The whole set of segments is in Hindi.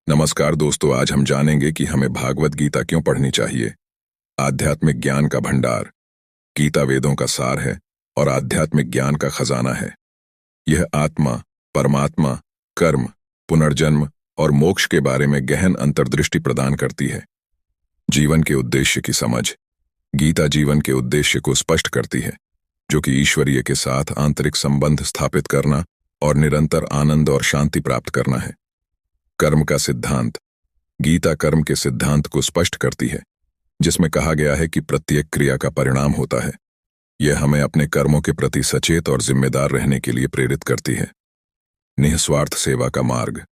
नमस्कार दोस्तों, आज हम जानेंगे कि हमें भागवत गीता क्यों पढ़नी चाहिए। आध्यात्मिक ज्ञान का भंडार। गीता वेदों का सार है और आध्यात्मिक ज्ञान का खजाना है। यह आत्मा, परमात्मा, कर्म, पुनर्जन्म और मोक्ष के बारे में गहन अंतर्दृष्टि प्रदान करती है। जीवन के उद्देश्य की समझ। गीता जीवन के उद्देश्य को स्पष्ट करती है, जो कि ईश्वरीय के साथ आंतरिक संबंध स्थापित करना और निरंतर आनंद और शांति प्राप्त करना है। कर्म का सिद्धांत। गीता कर्म के सिद्धांत को स्पष्ट करती है, जिसमें कहा गया है कि प्रत्येक क्रिया का परिणाम होता है। यह हमें अपने कर्मों के प्रति सचेत और जिम्मेदार रहने के लिए प्रेरित करती है। निःस्वार्थ सेवा का मार्ग।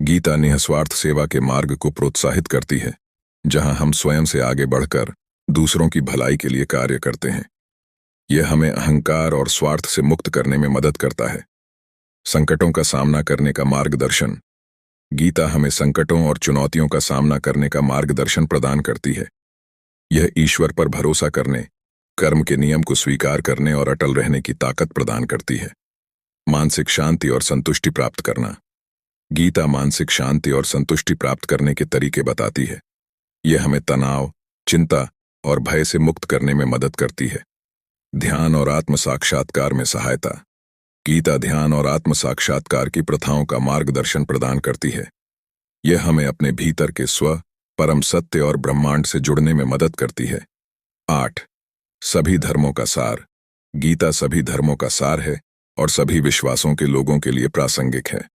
गीता निःस्वार्थ सेवा के मार्ग को प्रोत्साहित करती है, जहां हम स्वयं से आगे बढ़कर दूसरों की भलाई के लिए कार्य करते हैं। यह हमें अहंकार और स्वार्थ से मुक्त करने में मदद करता है। संकटों का सामना करने का मार्गदर्शन। गीता हमें संकटों और चुनौतियों का सामना करने का मार्गदर्शन प्रदान करती है। यह ईश्वर पर भरोसा करने, कर्म के नियम को स्वीकार करने और अटल रहने की ताकत प्रदान करती है। मानसिक शांति और संतुष्टि प्राप्त करना। गीता मानसिक शांति और संतुष्टि प्राप्त करने के तरीके बताती है। यह हमें तनाव, चिंता और भय से मुक्त करने में मदद करती है। ध्यान और आत्म साक्षात्कार में सहायता। गीता ध्यान और आत्म साक्षात्कार की प्रथाओं का मार्गदर्शन प्रदान करती है। यह हमें अपने भीतर के स्व, परम सत्य और ब्रह्मांड से जुड़ने में मदद करती है। 8. सभी धर्मों का सार। गीता सभी धर्मों का सार है और सभी विश्वासों के लोगों के लिए प्रासंगिक है।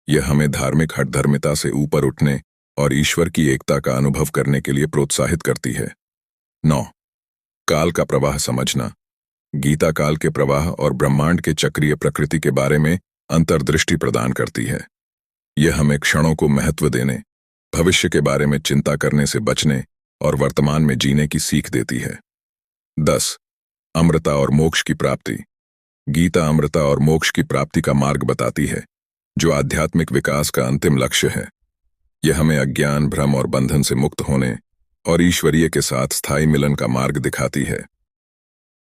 यह हमें धार्मिक हठधर्मिता से ऊपर उठने और ईश्वर की एकता का अनुभव करने के लिए प्रोत्साहित करती है। 9. काल का प्रवाह समझना। गीता काल के प्रवाह और ब्रह्मांड के चक्रीय प्रकृति के बारे में अंतर्दृष्टि प्रदान करती है। यह हमें क्षणों को महत्व देने, भविष्य के बारे में चिंता करने से बचने और वर्तमान में जीने की सीख देती है। 10. अमृता और मोक्ष की प्राप्ति। गीता अमृता और मोक्ष की प्राप्ति का मार्ग बताती है, जो आध्यात्मिक विकास का अंतिम लक्ष्य है। यह हमें अज्ञान, भ्रम और बंधन से मुक्त होने और ईश्वरीय के साथ स्थायी मिलन का मार्ग दिखाती है।